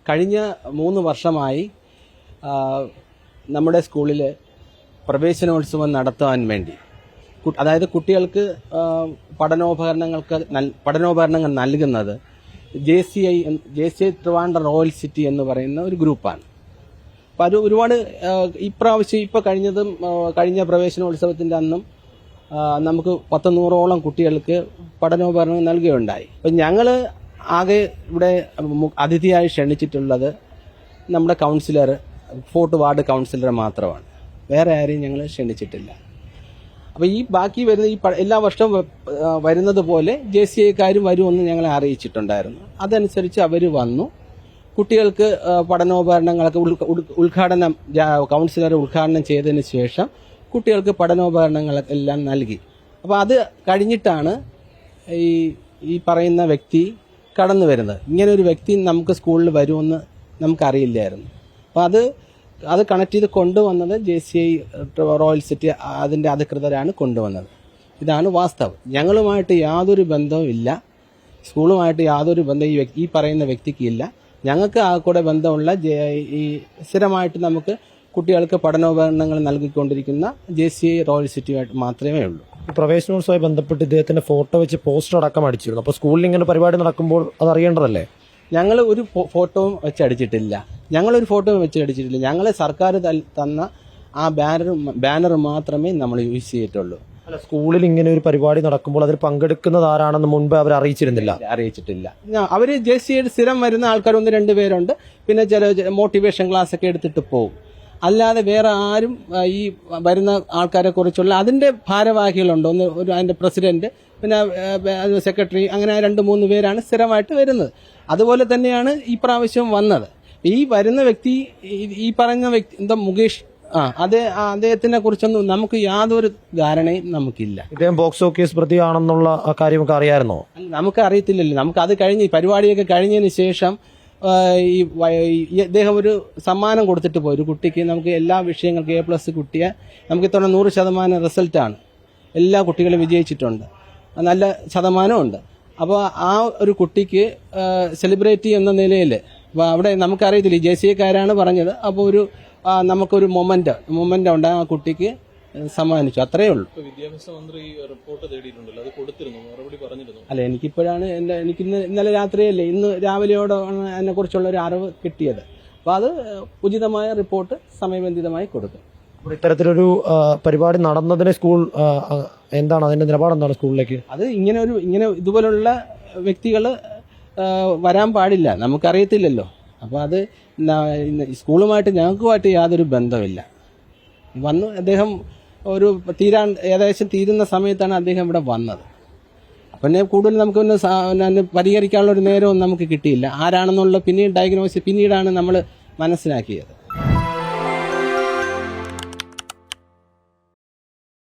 കഴിഞ്ഞ 3 വർഷമായി നമ്മുടെ സ്കൂളിൽ പ്രവേശനോത്സവം നടത്താൻ വേണ്ടി, അതായത് കുട്ടികൾക്ക് പഠനോപകരണങ്ങൾ നൽകുന്നത് JCI ട്രിവാൻഡ്രം റോയൽ സിറ്റി എന്ന് പറയുന്ന ഒരു ഗ്രൂപ്പാണ്. അപ്പോൾ അത് ഒരുപാട് ഇപ്രാവശ്യം കഴിഞ്ഞ പ്രവേശനോത്സവത്തിൻ്റെ അന്നും നമുക്ക് 100-100ഓളം കുട്ടികൾക്ക് പഠനോപകരണങ്ങൾ നൽകുകയുണ്ടായി. അപ്പം ഞങ്ങൾ ആകെ ഇവിടെ അതിഥിയായി ക്ഷണിച്ചിട്ടുള്ളത് നമ്മുടെ കൗൺസിലർ, ഫോർട്ട് വാർഡ് കൗൺസിലർ മാത്രമാണ്. വേറെ ആരെയും ഞങ്ങൾ ക്ഷണിച്ചിട്ടില്ല. അപ്പോൾ ഈ ബാക്കി വരുന്ന എല്ലാ വർഷവും വരുന്നത് പോലെ JCIക്കാരും വരുമെന്ന് ഞങ്ങളെ അറിയിച്ചിട്ടുണ്ടായിരുന്നു. അതനുസരിച്ച് അവർ വന്നു. കുട്ടികൾക്ക് പഠനോപകരണങ്ങളൊക്കെ കൗൺസിലർ ഉദ്ഘാടനം ചെയ്തതിന് ശേഷം കുട്ടികൾക്ക് പഠനോപകരണങ്ങളെല്ലാം നൽകി. അപ്പോൾ അത് കഴിഞ്ഞിട്ടാണ് ഈ പറയുന്ന വ്യക്തി കടന്നു വരുന്നത്. ഇങ്ങനെ ഒരു വ്യക്തി നമുക്ക് സ്കൂളിൽ വരുമെന്ന് നമുക്കറിയില്ലായിരുന്നു. അപ്പോൾ അത് കണക്ട് ചെയ്ത് കൊണ്ടുവന്നത് JCI റോയൽ സിറ്റി അതിൻ്റെ അധികൃതരാണ് കൊണ്ടുവന്നത്. ഇതാണ് വാസ്തവം. ഞങ്ങളുമായിട്ട് യാതൊരു ബന്ധവും ഇല്ല, സ്കൂളുമായിട്ട് യാതൊരു ബന്ധവും ഈ പറയുന്ന വ്യക്തിക്ക് ഇല്ല. ഞങ്ങൾക്ക് ആ കൂടെ ബന്ധമുള്ള ഈ സ്ഥിരമായിട്ട് നമുക്ക് കുട്ടികൾക്ക് പഠനോപകരണങ്ങൾ നൽകിക്കൊണ്ടിരിക്കുന്ന JCI റോയൽ സിറ്റിയുമായിട്ട് മാത്രമേ ഉള്ളൂ. പ്രവേശനോത്സവമായി ബന്ധപ്പെട്ട് ഇദ്ദേഹത്തിന്റെ ഫോട്ടോ വെച്ച് പോസ്റ്റർ അടക്കം അടിച്ചിരുന്നു. അപ്പോൾ സ്കൂളിൽ ഇങ്ങനെ പരിപാടി നടക്കുമ്പോൾ അത് അറിയേണ്ടതല്ലേ? ഞങ്ങൾ ഒരു ഫോട്ടോവും വെച്ചടിച്ചിട്ടില്ല. ഞങ്ങൾ സർക്കാർ തന്ന ആ ബാനർ മാത്രമേ നമ്മൾ യൂസ് ചെയ്തിട്ടുള്ളൂ. അല്ല, സ്കൂളിൽ ഇങ്ങനെ ഒരു പരിപാടി നടക്കുമ്പോൾ അതിൽ പങ്കെടുക്കുന്നത് ആരാണെന്ന് മുൻപ് അവർ അറിയിച്ചിട്ടില്ല. അവർ JCI സ്ഥിരം വരുന്ന ആൾക്കാർ 1-2 പേരുണ്ട്. പിന്നെ ചില മോട്ടിവേഷൻ ക്ലാസ് ഒക്കെ എടുത്തിട്ട് പോകും. അല്ലാതെ വേറെ ആരും ഈ വരുന്ന ആൾക്കാരെ കുറിച്ചുള്ള അതിന്റെ ഭാരവാഹികളുണ്ട്. അതിന്റെ പ്രസിഡന്റ്, പിന്നെ സെക്രട്ടറി, അങ്ങനെ 2-3 പേരാണ് സ്ഥിരമായിട്ട് വരുന്നത്. അതുപോലെ തന്നെയാണ് ഈ പ്രാവശ്യം വന്നത്. ഈ വരുന്ന വ്യക്തി, ഈ പറയുന്ന വ്യക്തി എന്താ മുകേഷ്, അദ്ദേഹത്തിനെ കുറിച്ചൊന്നും നമുക്ക് യാതൊരു ധാരണയും നമുക്കില്ല. ഇദ്ദേഹം പോക്സോ കേസ് പ്രതിയാണെന്നുള്ള കാര്യമൊക്കെ അറിയാമായിരുന്നോ? നമുക്ക് അറിയത്തില്ലല്ലോ. നമുക്ക് അത് കഴിഞ്ഞ് പരിപാടിയൊക്കെ കഴിഞ്ഞതിന് ശേഷം ഇദ്ദേഹം ഒരു സമ്മാനം കൊടുത്തിട്ട് പോയി. ഒരു കുട്ടിക്ക് നമുക്ക് എല്ലാ വിഷയങ്ങൾക്കും A+ കിട്ടിയ, നമുക്ക് ഇത്തവണ 100% റിസൾട്ടാണ്. എല്ലാ കുട്ടികളും വിജയിച്ചിട്ടുണ്ട്, നല്ല ശതമാനമുണ്ട്. അപ്പോൾ ആ ഒരു കുട്ടിക്ക് സെലിബ്രേറ്റ് ചെയ്യുന്ന നിലയിൽ അവിടെ നമുക്കറിയത്തില്ല, JCIക്കാരാണ് പറഞ്ഞത്. അപ്പോൾ നമുക്കൊരു മൊമെന്റ് ഉണ്ട്, ആ കുട്ടിക്ക് സമ്മാനിച്ചു. അത്രയേ ഉള്ളൂ. വിദ്യാഭ്യാസ മന്ത്രി റിപ്പോർട്ട് തേടിയിട്ടുണ്ടല്ലോ, അത് കൊടുത്തിരുന്നു, മറുപടി പറഞ്ഞിരുന്നു? അല്ല, എനിക്കിപ്പോഴാണ് എനിക്ക് ഇന്നലെ രാത്രിയല്ലേ, ഇന്ന് രാവിലെയോടാണ് അതിനെക്കുറിച്ചുള്ള ഒരു അറിവ് കിട്ടിയത്. അപ്പോൾ അത് ഉചിതമായ റിപ്പോർട്ട് സമയബന്ധിതമായി കൊടുക്കും. ഇത്തരത്തിലൊരു പരിപാടി നടന്നതിന് സ്കൂൾ എന്താണ് അതിന്റെ നിലപാടെന്താണ് സ്കൂളിലേക്ക്? അത് ഇങ്ങനെ ഇതുപോലുള്ള വ്യക്തികൾ വരാൻ പാടില്ല, നമുക്കറിയത്തില്ലല്ലോ. അപ്പോൾ അത് സ്കൂളുമായിട്ട് ഞങ്ങൾക്കുമായിട്ട് യാതൊരു ബന്ധമില്ല. വന്നു അദ്ദേഹം ഏകദേശം തീരുന്ന സമയത്താണ് അദ്ദേഹം ഇവിടെ വന്നത്. പിന്നെ കൂടുതൽ നമുക്ക് പരിഹരിക്കാനുള്ള ഒരു നേരവും നമുക്ക് കിട്ടിയില്ല. ആരാണെന്നുള്ള പിന്നീടാണ് നമ്മൾ മനസ്സിലാക്കിയത്.